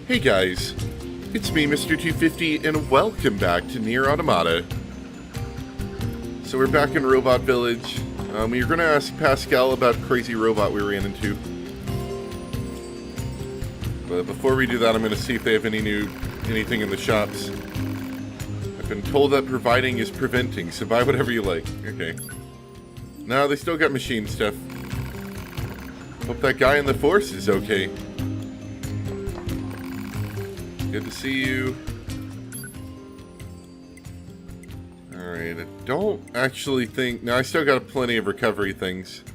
Hey guys, it's me, Mr. 250, and welcome back to Nier Automata. So we're back in Robot Village. We were going to ask Pascal about crazy robot we ran into. But before we do that, I'm going to see if they have anything in the shops. I've been told that providing is preventing, so buy whatever you like. Okay. No, they still got machine stuff. Hope that guy in the force is okay. Good to see you. Alright, I don't actually think... No, I still got plenty of recovery things.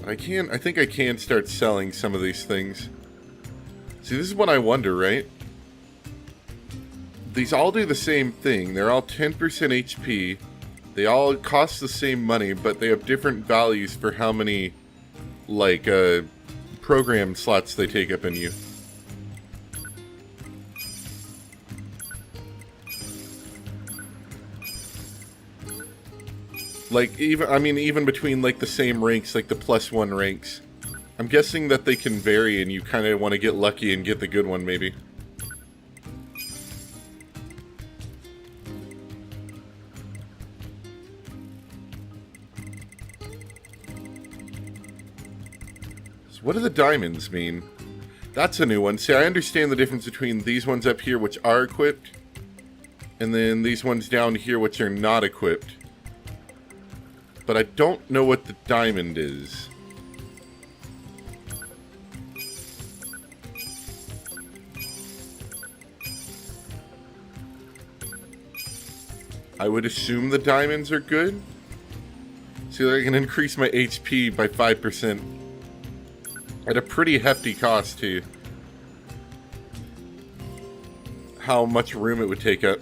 I think I can start selling some of these things. See, this is what I wonder, right? These all do the same thing. They're all 10% HP. They all cost the same money, but they have different values for how many, like, program slots they take up in you. Like, even between, like, the same ranks, like the +1 ranks. I'm guessing that they can vary and you kind of want to get lucky and get the good one, maybe. What do the diamonds mean? That's a new one. See, I understand the difference between these ones up here, which are equipped, and then these ones down here, which are not equipped. But I don't know what the diamond is. I would assume the diamonds are good. See, I can increase my HP by 5%. At a pretty hefty cost, too. How much room it would take up.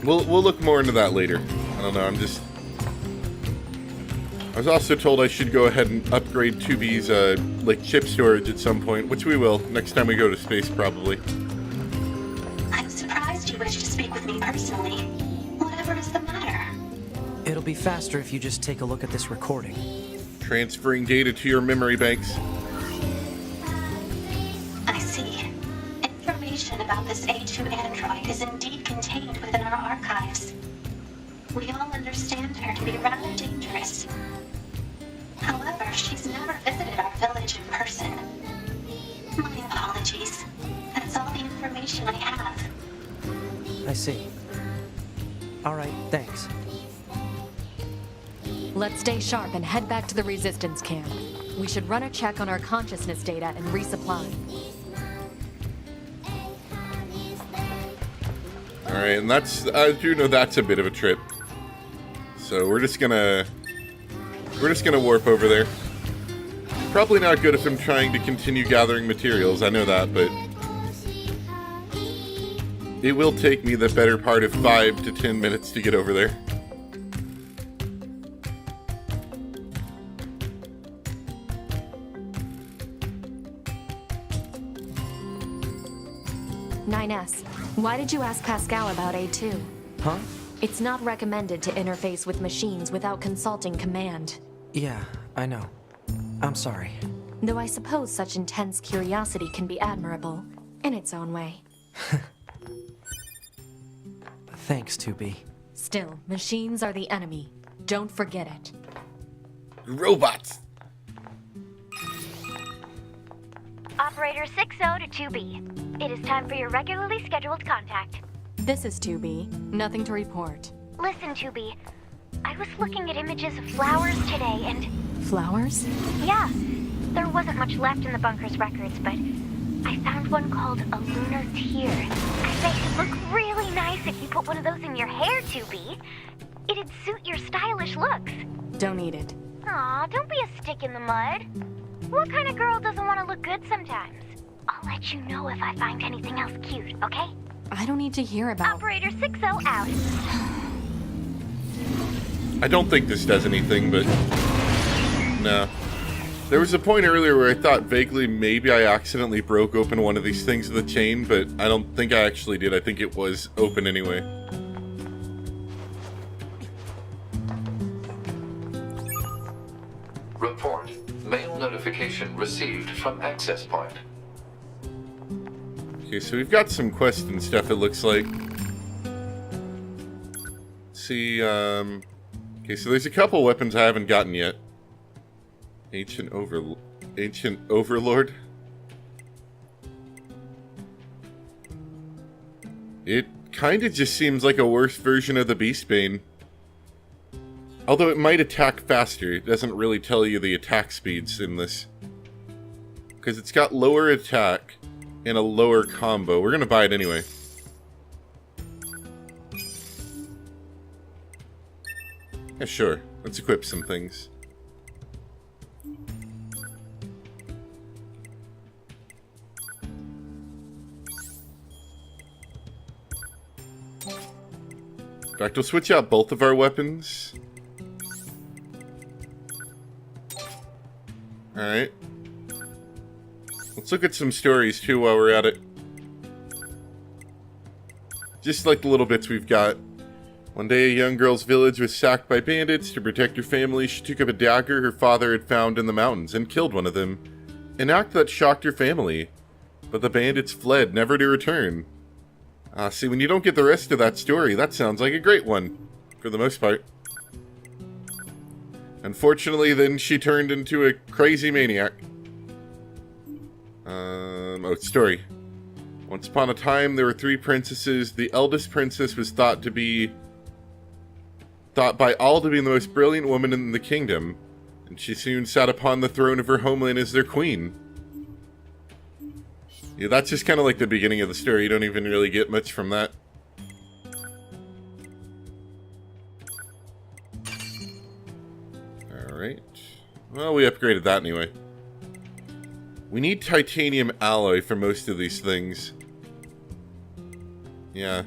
We'll look more into that later. I don't know, I was also told I should go ahead and upgrade 2B's, like, chip storage at some point, which we will, next time we go to space, probably. I'm surprised you wish to speak with me personally. Whatever is the matter? It'll be faster if you just take a look at this recording. Transferring data to your memory banks. I see. Information about this A2 android is indeed contained within our archives. We all understand her to be rather dangerous. However, she's never visited our village in person. My apologies. That's all the information I have. I see. Alright, thanks. Let's stay sharp and head back to the resistance camp. We should run a check on our consciousness data and resupply. Alright, and I do know that's a bit of a trip. So we're just gonna warp over there. Probably not good if I'm trying to continue gathering materials, I know that, but it will take me the better part of 5 to 10 minutes to get over there. Why did you ask Pascal about A2? Huh? It's not recommended to interface with machines without consulting command. Yeah, I know. I'm sorry. Though I suppose such intense curiosity can be admirable, in its own way. Thanks, 2B. Still, machines are the enemy. Don't forget it. Robots! Operator 60 to 2B. It is time for your regularly scheduled contact. This is 2B. Nothing to report. Listen, 2B. I was looking at images of flowers today and... Flowers? Yeah. There wasn't much left in the bunker's records, but I found one called a lunar tear. I bet it'd look really nice if you put one of those in your hair, 2B. It'd suit your stylish looks. Don't need it. Aw, don't be a stick in the mud. What kind of girl doesn't want to look good sometimes? I'll let you know if I find anything else cute, okay? I don't need to hear about... Operator 60 out. I don't think this does anything, but... No. There was a point earlier where I thought vaguely maybe I accidentally broke open one of these things with a chain, but I don't think I actually did. I think it was open anyway. Report. Mail notification received from access point. Okay, so we've got some quests and stuff, it looks like. Let's see, okay, so there's a couple weapons I haven't gotten yet. Ancient Overlord. It kind of just seems like a worse version of the Beastbane. Although it might attack faster, it doesn't really tell you the attack speeds in this. Because it's got lower attack and a lower combo. We're going to buy it anyway. Yeah, sure. Let's equip some things. In fact, we'll switch out both of our weapons. Alright. Let's look at some stories, too, while we're at it. Just like the little bits we've got. One day, a young girl's village was sacked by bandits. To protect her family, she took up a dagger her father had found in the mountains and killed one of them. An act that shocked her family. But the bandits fled, never to return. See, when you don't get the rest of that story, that sounds like a great one. For the most part. Unfortunately, then she turned into a crazy maniac. Oh, story. Once upon a time, there were 3 princesses. The eldest princess was thought by all to be the most brilliant woman in the kingdom, and she soon sat upon the throne of her homeland as their queen. Yeah, that's just kind of like the beginning of the story. You don't even really get much from that. Alright. Well, we upgraded that anyway. We need titanium alloy for most of these things. Yeah.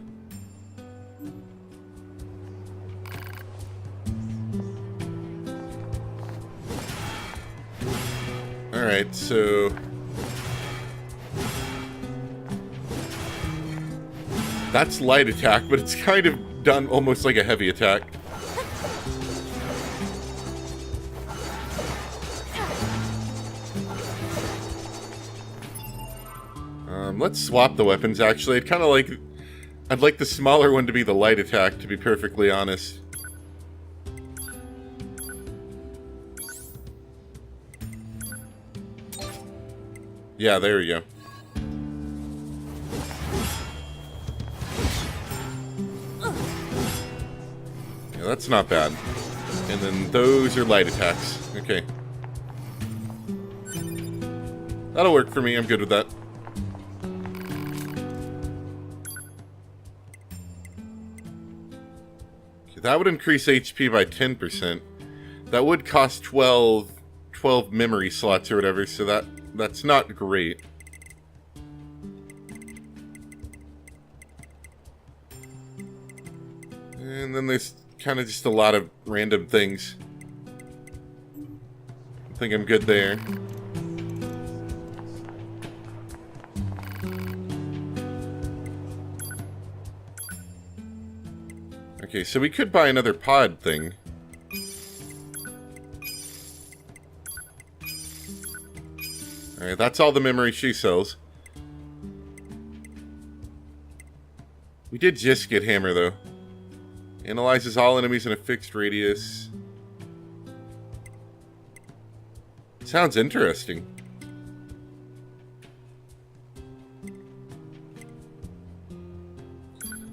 Alright, so... that's light attack, but it's kind of done almost like a heavy attack. Let's swap the weapons, actually. I'd like the smaller one to be the light attack, to be perfectly honest. Yeah, there we go. Yeah, that's not bad. And then those are light attacks. Okay. That'll work for me. I'm good with that. Okay, that would increase HP by 10%. That would cost 12 memory slots or whatever, so that's not great. And then there's kind of just a lot of random things. I think I'm good there. Okay, so we could buy another pod thing. Alright, that's all the memory she sells. We did just get hammer, though. Analyzes all enemies in a fixed radius. Sounds interesting.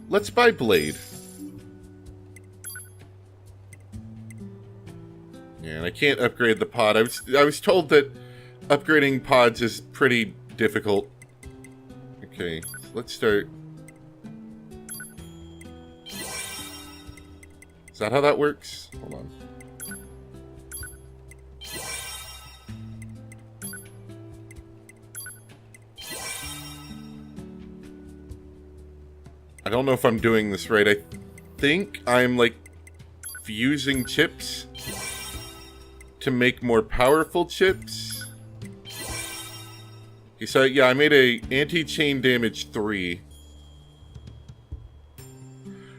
Let's buy blade. Yeah, and I can't upgrade the pod. I was told that upgrading pods is pretty difficult. Okay, so let's start. Is that how that works? Hold on. I don't know if I'm doing this right. I think I'm like fusing chips to make more powerful chips. Okay, so yeah, I made a anti-chain damage 3.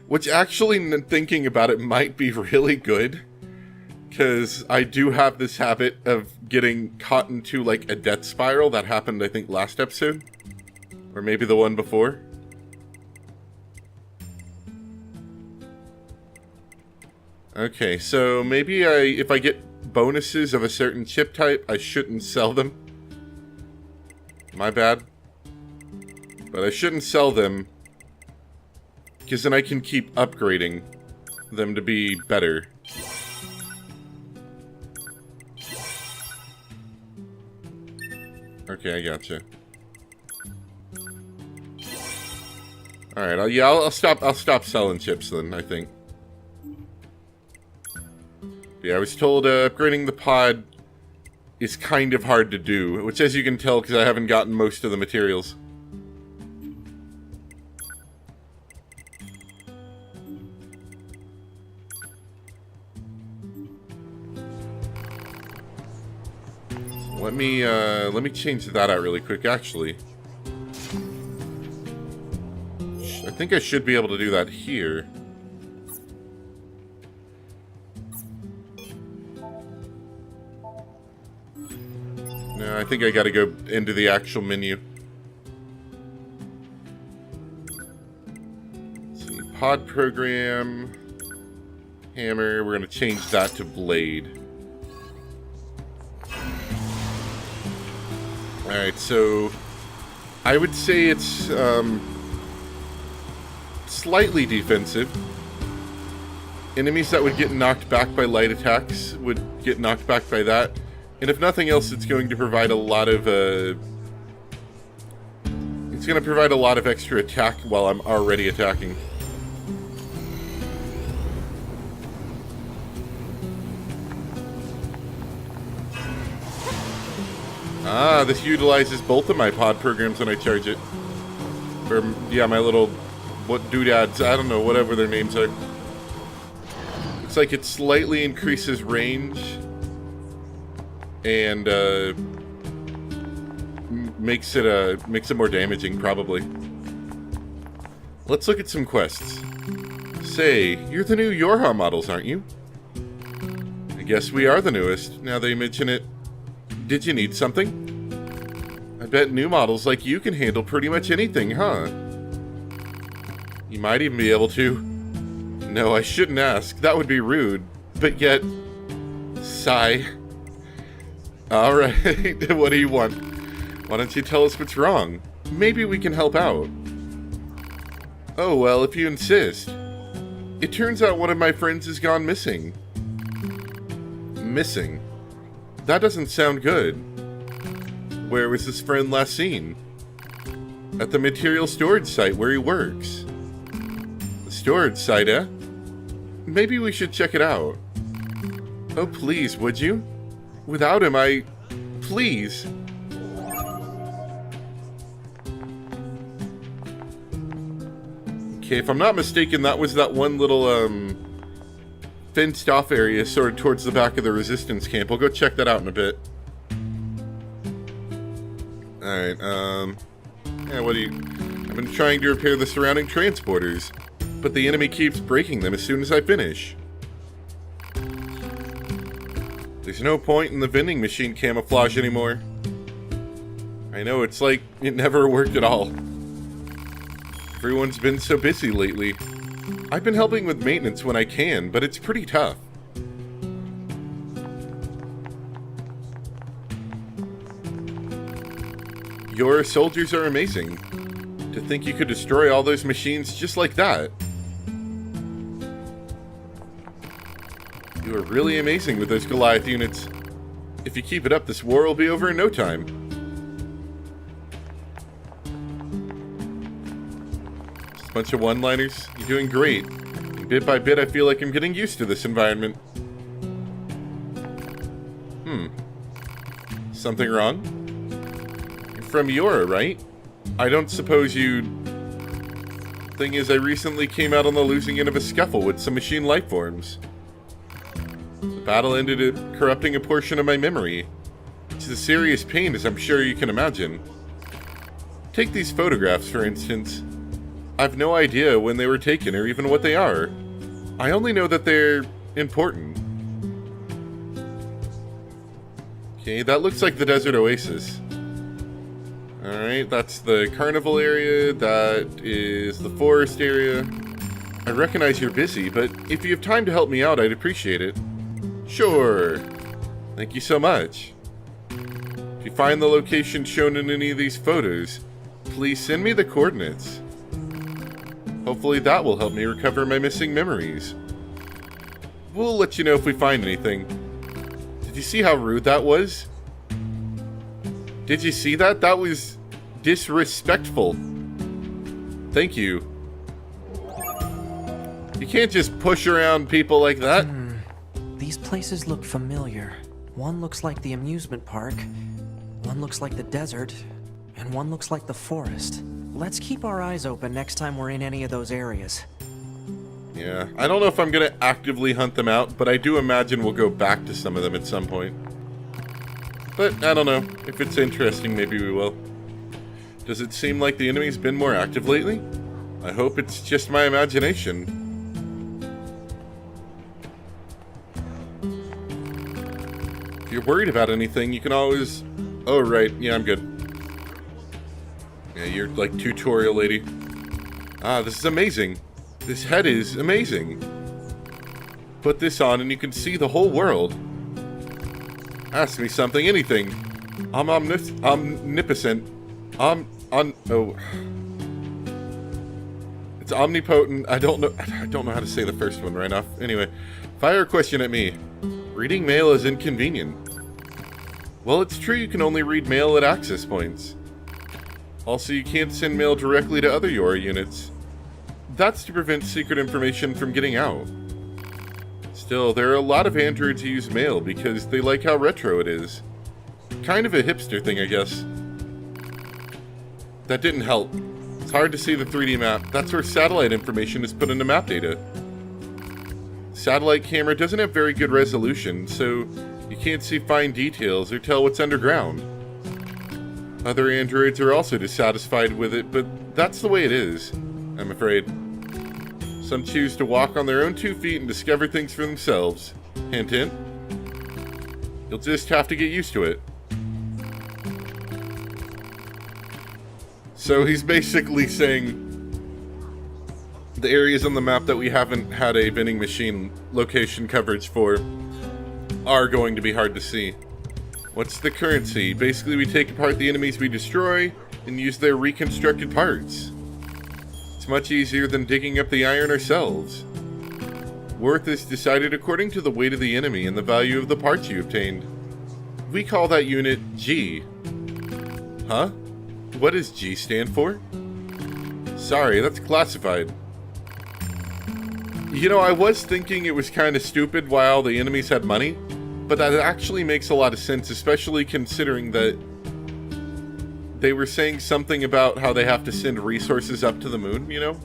Which actually, thinking about it, might be really good. Because I do have this habit of getting caught into, like, a death spiral. That happened, I think, last episode. Or maybe the one before. Okay, so maybe if I get bonuses of a certain chip type, I shouldn't sell them. My bad. But I shouldn't sell them, because then I can keep upgrading them to be better. Okay, I gotcha. Alright, I'll stop selling chips then, I think. Yeah, I was told upgrading the pod is kind of hard to do, which, as you can tell, because I haven't gotten most of the materials. Let me change that out really quick, actually. I think I should be able to do that here. No, I think I gotta go into the actual menu. Let's see, pod program, hammer, we're gonna change that to blade. Alright, so I would say it's slightly defensive. Enemies that would get knocked back by light attacks would get knocked back by that. And if nothing else, it's going to provide a lot of extra attack while I'm already attacking. Ah, this utilizes both of my pod programs when I charge it. Or, yeah, my little, what doodads, I don't know, whatever their names are. Looks like it slightly increases range. And, makes it more damaging, probably. Let's look at some quests. Say, you're the new Yorha models, aren't you? I guess we are the newest, now they mention it. Did you need something? I bet new models like you can handle pretty much anything, huh? You might even be able to. No, I shouldn't ask. That would be rude. But yet... Sigh. Alright, what do you want? Why don't you tell us what's wrong? Maybe we can help out. Oh, well, if you insist. It turns out one of my friends has gone missing. Missing? That doesn't sound good. Where was this friend last seen? At the material storage site where he works. The storage site, eh? Maybe we should check it out. Oh, please, would you? Without him, please. Okay, if I'm not mistaken, that was that one little, fenced off area sort of towards the back of the resistance camp. I'll go check that out in a bit. Alright, yeah, what do you... I've been trying to repair the surrounding transporters, but the enemy keeps breaking them as soon as I finish. There's no point in the vending machine camouflage anymore. I know, it's like it never worked at all. Everyone's been so busy lately. I've been helping with maintenance when I can, but it's pretty tough. Your soldiers are amazing. To think you could destroy all those machines just like that. You are really amazing with those Goliath units. If you keep it up, this war will be over in no time. Just a bunch of one-liners. You're doing great. And bit by bit, I feel like I'm getting used to this environment. Something wrong? You're from Yora, right? I don't suppose you... Thing is, I recently came out on the losing end of a scuffle with some machine life forms. The battle ended up corrupting a portion of my memory. It's a serious pain, as I'm sure you can imagine. Take these photographs, for instance. I've no idea when they were taken or even what they are. I only know that they're important. Okay, that looks like the desert oasis. Alright, that's the carnival area. That is the forest area. I recognize you're busy, but if you have time to help me out, I'd appreciate it. Sure. Thank you so much. If you find the location shown in any of these photos, please send me the coordinates. Hopefully that will help me recover my missing memories. We'll let you know if we find anything. Did you see how rude that was? Did you see that? That was disrespectful. Thank you. You can't just push around people like that. These places look familiar. One looks like the amusement park, one looks like the desert, and one looks like the forest. Let's keep our eyes open next time we're in any of those areas. Yeah, I don't know if I'm going to actively hunt them out, but I do imagine we'll go back to some of them at some point. But, I don't know. If it's interesting, maybe we will. Does it seem like the enemy's been more active lately? I hope it's just my imagination. If you're worried about anything, you can always... Oh, right. Yeah, I'm good. Yeah, you're like tutorial lady. Ah, this is amazing. This head is amazing. Put this on and you can see the whole world. Ask me something, anything. I'm omnipotent. Oh. It's omnipotent. I don't know how to say the first one right off. Anyway, fire a question at me. Reading mail is inconvenient. Well, it's true you can only read mail at access points. Also, you can't send mail directly to other Yora units. That's to prevent secret information from getting out. Still, there are a lot of androids who use mail because they like how retro it is. Kind of a hipster thing, I guess. That didn't help. It's hard to see the 3D map. That's where satellite information is put into map data. Satellite camera doesn't have very good resolution, so you can't see fine details or tell what's underground. Other androids are also dissatisfied with it, but that's the way it is, I'm afraid. Some choose to walk on their own 2 feet and discover things for themselves. Hint, hint. You'll just have to get used to it. So he's basically saying the areas on the map that we haven't had a vending machine location coverage for are going to be hard to see. What's the currency? Basically, we take apart the enemies we destroy and use their reconstructed parts. It's much easier than digging up the iron ourselves. Worth is decided according to the weight of the enemy and the value of the parts you obtained. We call that unit G. Huh? What does G stand for? Sorry, that's classified. You know, I was thinking it was kind of stupid why all the enemies had money, but that actually makes a lot of sense, especially considering that they were saying something about how they have to send resources up to the moon, you know?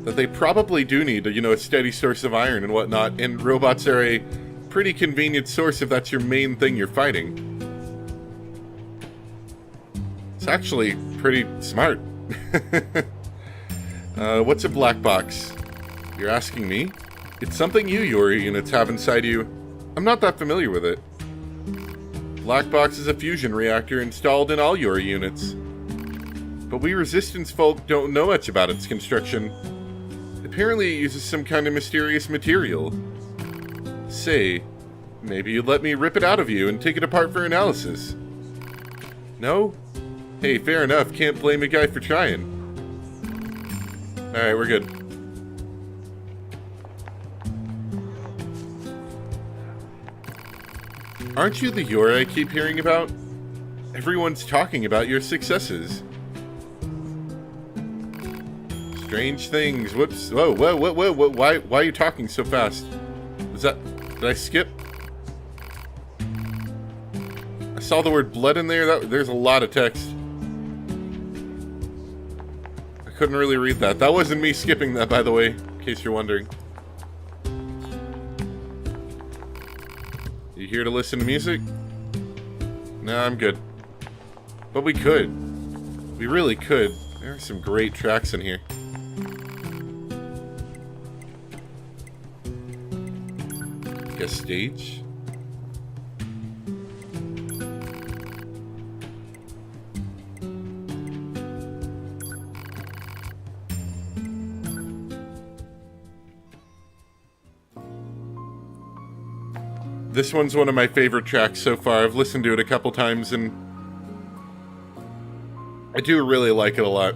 That they probably do need, a steady source of iron and whatnot, and robots are a pretty convenient source if that's your main thing you're fighting. It's actually pretty smart. What's a black box? You're asking me? It's something you Yori units have inside you. I'm not that familiar with it. Black box is a fusion reactor installed in all Yori units. But we Resistance folk don't know much about its construction. Apparently it uses some kind of mysterious material. Say, maybe you'd let me rip it out of you and take it apart for analysis. No? Hey, fair enough, can't blame a guy for trying. Alright, we're good. Aren't you the Yora I keep hearing about? Everyone's talking about your successes. Strange things. Whoops. Whoa. Why are you talking so fast? Did I skip? I saw the word blood in there. There's a lot of text. I couldn't really read that. That wasn't me skipping that, by the way, in case you're wondering. You here to listen to music? Nah, I'm good. But we could. We really could. There are some great tracks in here. Guest stage. This one's one of my favorite tracks so far. I've listened to it a couple times and I do really like it a lot.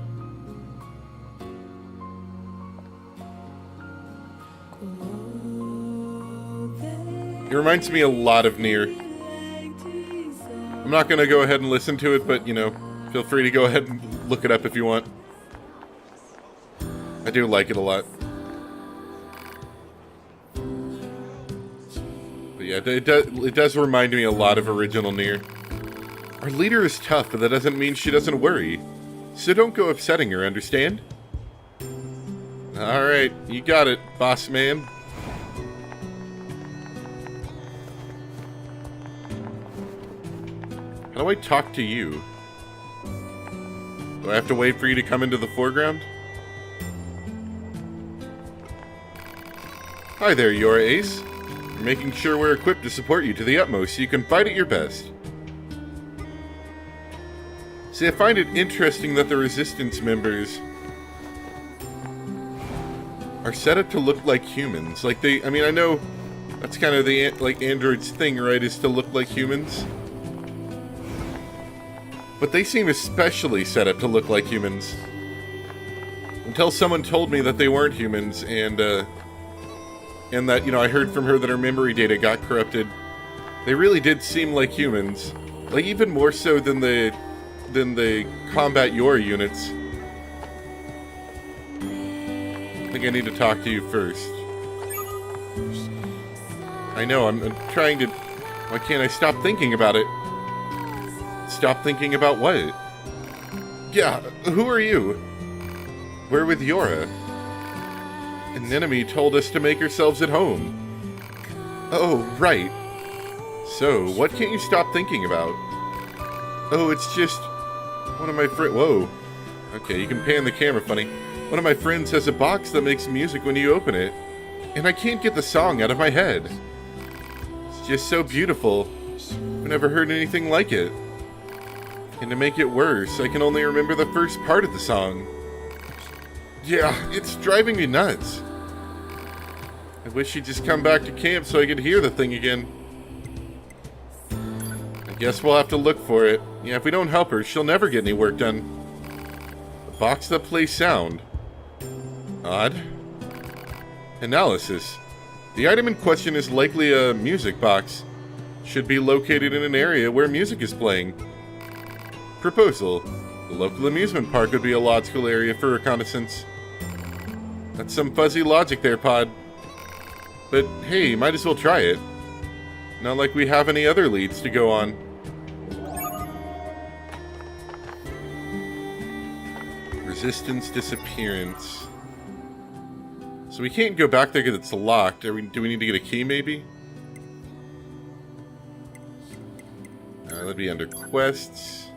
It reminds me a lot of Nier. I'm not going to go ahead and listen to it, but, you know, feel free to go ahead and look it up if you want. I do like it a lot. But yeah, it does remind me a lot of original Nier. Our leader is tough, but that doesn't mean she doesn't worry. So don't go upsetting her, understand? Alright, you got it, boss man. How do I talk to you? Do I have to wait for you to come into the foreground? Hi there, you're Ace. You're making sure we're equipped to support you to the utmost so you can fight at your best. See, I find it interesting that the Resistance members are set up to look like humans. Like I mean, I know that's kind of the, like, android's thing, right, is to look like humans. But they seem especially set up to look like humans. Until someone told me that they weren't humans, and that, you know, I heard from her that her memory data got corrupted. They really did seem like humans. Like, even more so than the combat your units. I think I need to talk to you first. I know, I'm trying to... Why can't I stop thinking about it? Stop thinking about what? Yeah, who are you? We're with Yora. An enemy told us to make ourselves at home. Oh, right. So, what can't you stop thinking about? Oh, it's just... One of my friends... Whoa. Okay, you can pan the camera funny. One of my friends has a box that makes music when you open it. And I can't get the song out of my head. It's just so beautiful. I've never heard anything like it. And to make it worse, I can only remember the first part of the song. Yeah, it's driving me nuts. I wish she'd just come back to camp so I could hear the thing again. I guess we'll have to look for it. Yeah, if we don't help her, she'll never get any work done. A box that plays sound. Odd. Analysis. The item in question is likely a music box. Should be located in an area where music is playing. Proposal. The local amusement park would be a logical area for reconnaissance. That's some fuzzy logic there, Pod. But hey, might as well try it. Not like we have any other leads to go on. Resistance disappearance. So we can't go back there because it's locked. Do we need to get a key, maybe? That'd be under quests.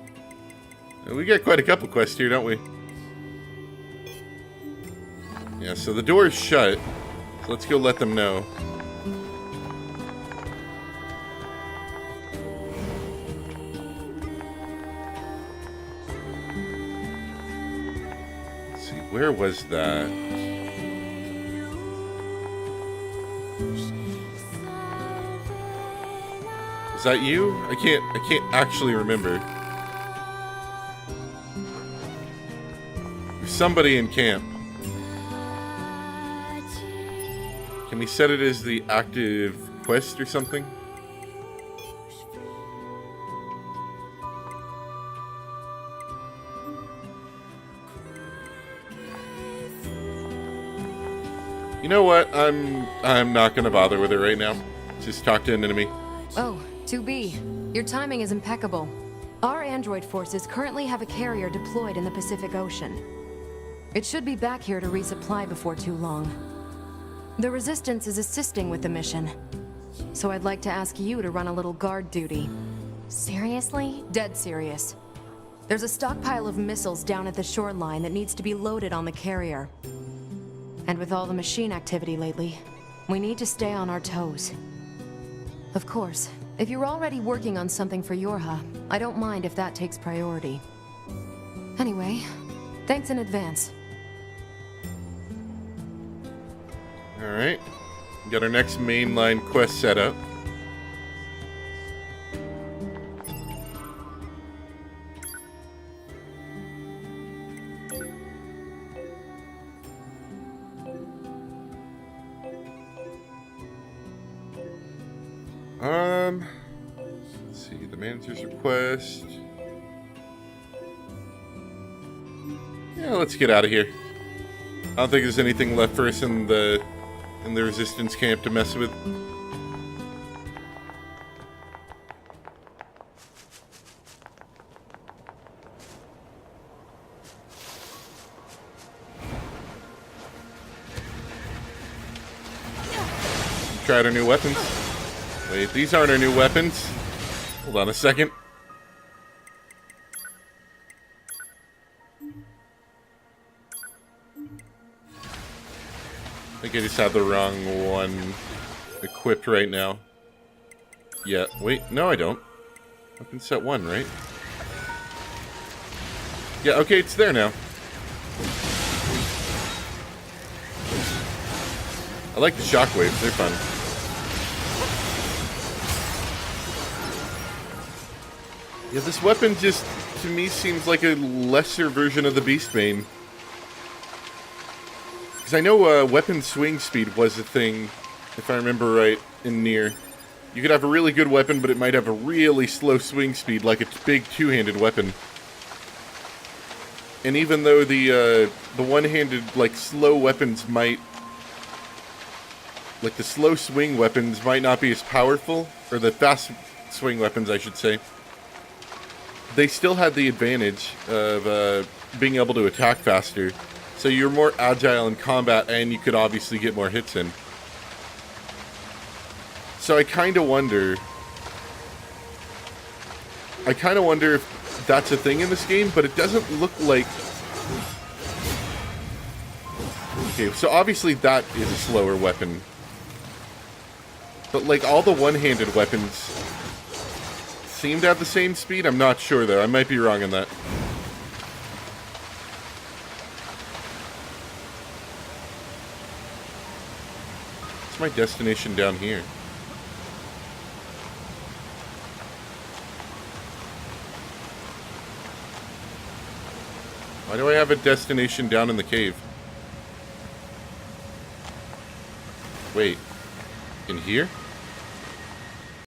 We got quite a couple quests here, don't we? Yeah, so the door is shut. So let's go let them know. Let's see, where was that? Was that you? I can't actually remember. There's somebody in camp. Can we set it as the active quest or something? You know what? I'm not gonna bother with it right now. Just talk to an enemy. Oh, 2B. Your timing is impeccable. Our android forces currently have a carrier deployed in the Pacific Ocean. It should be back here to resupply before too long. The Resistance is assisting with the mission. so I'd like to ask you to run a little guard duty. Seriously? Dead serious. There's a stockpile of missiles down at the shoreline that needs to be loaded on the carrier. And with all the machine activity lately, we need to stay on our toes. Of course, if you're already working on something for Yorha, I don't mind if that takes priority. Anyway, thanks in advance. Alright. Got our next mainline quest set up. Let's see, the manager's request. Yeah, let's get out of here. I don't think there's anything left for us in the resistance camp to mess with. Tried our new weapons. Wait, these aren't our new weapons. Hold on a second. I think I just have the wrong one equipped right now. Yeah, wait, no I don't. Weapon set 1, right? Yeah, okay, it's there now. I like the shockwaves, they're fun. Yeah, this weapon just, to me, seems like a lesser version of the Beastbane. Because I know weapon swing speed was a thing, if I remember right, in Nier. You could have a really good weapon, but it might have a really slow swing speed, like a big two-handed weapon. And even though the one-handed, like, slow weapons might... Like, the slow swing weapons might not be as powerful, or the fast swing weapons, I should say. They still had the advantage of being able to attack faster. So you're more agile in combat, and you could obviously get more hits in. So I kind of wonder if that's a thing in this game, but it doesn't look like... Okay, so obviously that is a slower weapon. But like all the one-handed weapons seem to have the same speed. I'm not sure though. I might be wrong on that. What's my destination down here? Why do I have a destination down in the cave? Wait. In here?